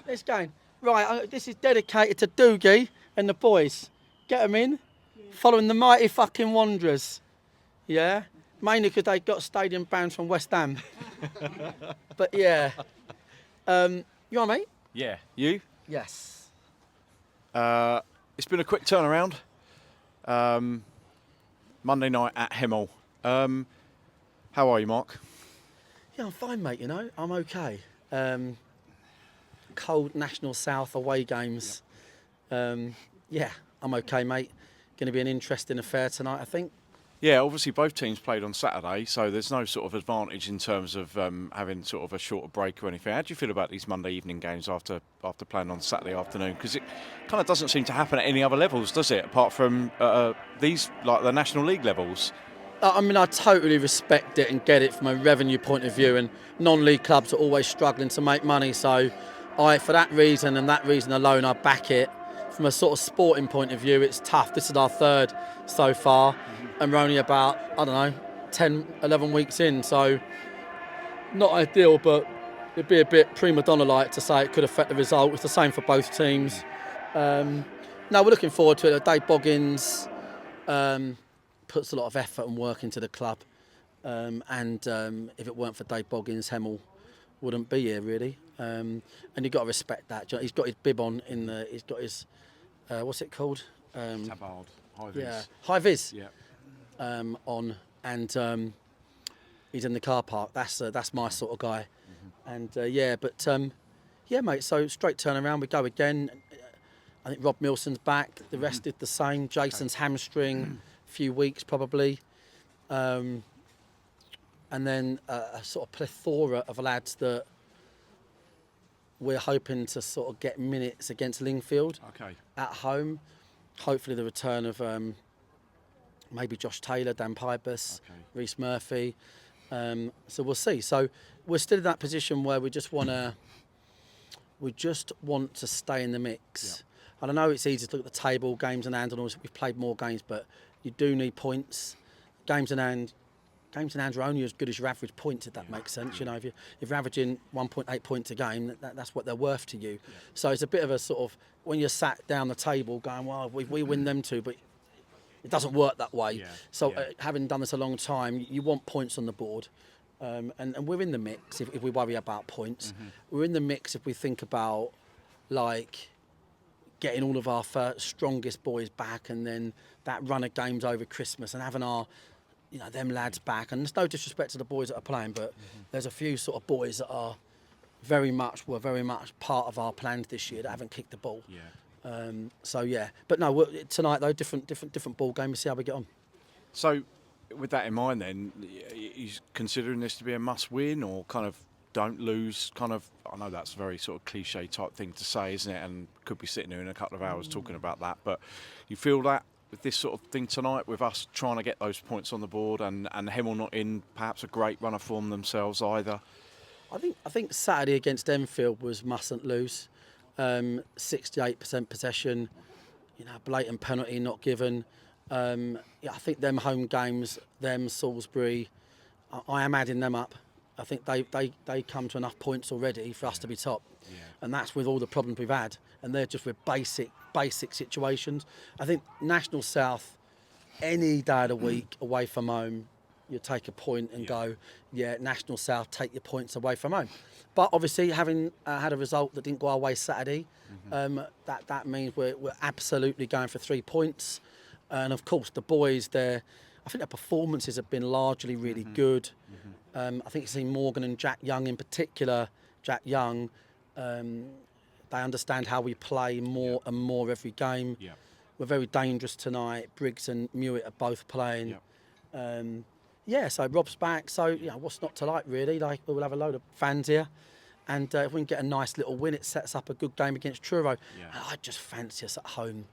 Let's go. Right, this is dedicated to Doogie and the boys. Get them in. Following the mighty fucking Wanderers. Yeah? Mainly because they got stadium bans from West Ham. But yeah. You on, mate? Yeah. You? Yes. It's been a quick turnaround. Monday night at Hemel. How are you, Mark? Yeah, I'm fine, mate, you know. I'm okay. Cold National South away games. Yeah, I'm okay, mate. Going to be an interesting affair tonight, I think. Yeah, obviously both teams played on Saturday, so there's no sort of advantage in terms of having sort of a shorter break or anything. How do you feel about these Monday evening games after playing on Saturday afternoon? Because it kind of doesn't seem to happen at any other levels, does it? Apart from these, like the National League levels. I mean, I totally respect it and get it from a revenue point of view, and non-league clubs are always struggling to make money. So, for that reason and that reason alone, I back it. From a sort of sporting point of view, it's tough. This is our third so far, and we're only about, 10, 11 weeks in. So, not ideal, but it'd be a bit prima donna-like to say it could affect the result. It's the same for both teams. No, we're looking forward to it. Dave Boggins puts a lot of effort and work into the club, and if it weren't for Dave Boggins, Hemel wouldn't be here really. And you've got to respect that. He's got his bib on he's got his what's it called? Tabard, high vis. Yeah, high vis. Yeah. On, and he's in the car park. That's my sort of guy. And yeah, mate. So straight turnaround, we go again. I think Rob Milson's back. The rest did the same. Jason's hamstring. Few weeks probably, and then a sort of plethora of lads that we're hoping to sort of get minutes against Lingfield at home. Hopefully the return of maybe Josh Taylor, Dan Pipus, Reece Murphy. So we'll see. So we're still in that position where we just want to stay in the mix. Yeah. And I know it's easy to look at the table, games in hand, and all. We've played more games, but you do need points. Games in hand are only as good as your average points, if that makes sense. You know, if you're averaging 1.8 points a game, that's what they're worth to you. Yeah. So it's a bit of a sort of, when you're sat down the table going, well, we win them too, but it doesn't work that way. Yeah. So having done this a long time, you want points on the board. And we're in the mix if we worry about points. We're in the mix if we think about, like, getting all of our strongest boys back, and then that run of games over Christmas, and having our, them lads back. And there's no disrespect to the boys that are playing, but there's a few sort of boys that are very much part of our plans this year that haven't kicked the ball. Yeah. So yeah, but no, tonight though, different ball game. We'll see how we get on. So, with that in mind, then, you considering this to be a must-win, or kind of don't lose? Kind of, I know that's a very sort of cliche type thing to say, isn't it? And could be sitting here in a couple of hours talking about that. But you feel that with this sort of thing tonight, with us trying to get those points on the board, and Hemel not in perhaps a great run of form themselves either. I think Saturday against Enfield was mustn't lose. 68% possession, blatant penalty not given. I think them home games, them Salisbury, I am adding them up. I think they come to enough points already for us to be top. Yeah. And that's with all the problems we've had. And they're just with basic situations. I think National South, any day of the week away from home, you take a point and go, National South, take your points away from home. But obviously, having had a result that didn't go our way Saturday, that means we're absolutely going for 3 points. And of course, the boys, I think their performances have been largely really good. I think you've seen Morgan and Jack Young in particular. Jack Young, they understand how we play more and more every game. Yeah. We're very dangerous tonight. Briggs and Mewett are both playing. Yeah. So Rob's back. So what's not to like really? Like, we'll have a load of fans here, and if we can get a nice little win, it sets up a good game against Truro. Yeah. I just fancy us at home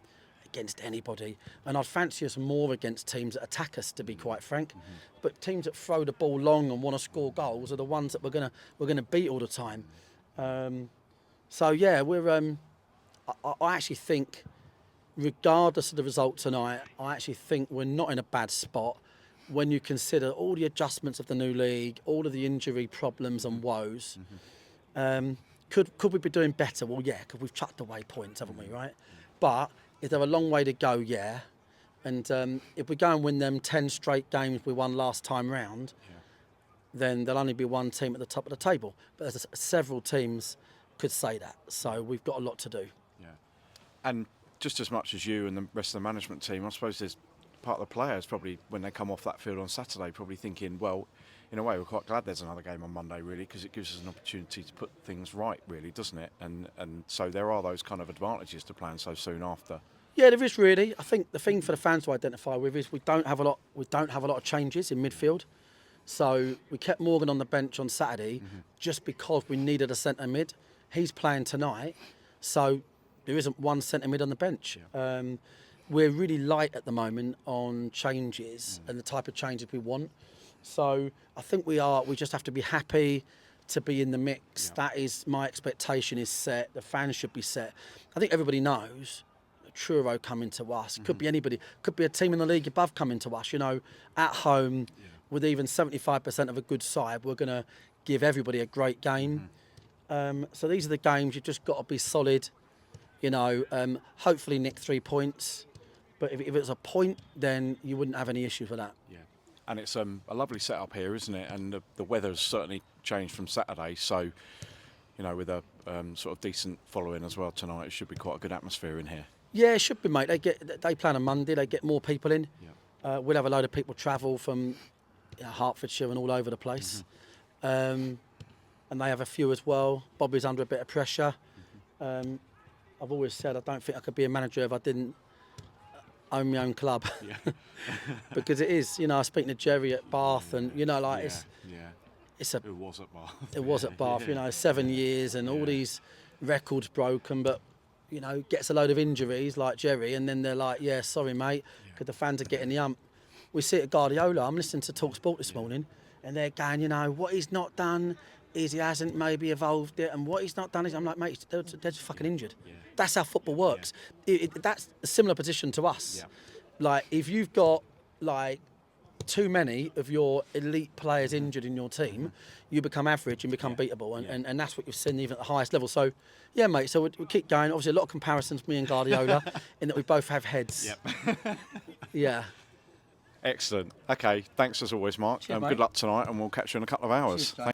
against anybody, and I'd fancy us more against teams that attack us, to be quite frank. But teams that throw the ball long and want to score goals are the ones that we're gonna beat all the time. So yeah, I actually think, regardless of the result tonight, I actually think we're not in a bad spot when you consider all the adjustments of the new league, all of the injury problems and woes. Could we be doing better? Well, yeah, because we've chucked away points, haven't we, right? But is there a long way to go? Yeah. And if we go and win them 10 straight games we won last time round, then there'll only be one team at the top of the table. But there's several teams could say that. So we've got a lot to do. Yeah. And just as much as you and the rest of the management team, I suppose there's part of the players probably, when they come off that field on Saturday, probably thinking, well, in a way, we're quite glad there's another game on Monday, really, because it gives us an opportunity to put things right, really, doesn't it? And so there are those kind of advantages to playing so soon after. Yeah, there is really. I think the thing for the fans to identify with is we don't have a lot of changes in midfield. So we kept Morgan on the bench on Saturday just because we needed a centre mid. He's playing tonight, so there isn't one centre mid on the bench. Yeah. We're really light at the moment on changes and the type of changes we want. So I think we just have to be happy to be in the mix. Yeah. That is my expectation is set. The fans should be set. I think everybody knows Truro coming to us. Could be anybody. Could be a team in the league above coming to us. You know, at home with even 75% of a good side, we're going to give everybody a great game. So these are the games you've just got to be solid. You know, hopefully nick 3 points. But if it's a point, then you wouldn't have any issues with that. Yeah. And it's a lovely setup here, isn't it? And the weather's certainly changed from Saturday. So, you know, with a sort of decent following as well tonight, it should be quite a good atmosphere in here. Yeah, it should be, mate. They play on a Monday. They get more people in. Yeah. We'll have a load of people travel from Hertfordshire and all over the place. And they have a few as well. Bobby's under a bit of pressure. I've always said I don't think I could be a manager if I didn't own my own club. Yeah. Because it is, you know, I was speaking to Jerry at Bath and, you know, like it's a... It was at Bath. It was at Bath, you know, 7 years and all these records broken, but, you know, gets a load of injuries like Jerry and then they're like, yeah, sorry, mate, because the fans are getting the ump. We see it at Guardiola. I'm listening to Talk Sport this morning and they're going, you know, what he's not done is he hasn't maybe evolved it and what he's not done is, I'm like, mate, they're just fucking injured. Yeah. That's how football works. Yeah. That's a similar position to us. Yeah. Like, if you've got, like, too many of your elite players injured in your team, you become average and become beatable. And that's what you've seen even at the highest level. So, yeah, mate, so we'll keep going. Obviously, a lot of comparisons, me and Guardiola, in that we both have heads. Yep. Yeah. Excellent. Okay, thanks as always, Marc. Cheers, good luck tonight, and we'll catch you in a couple of hours. Cheers,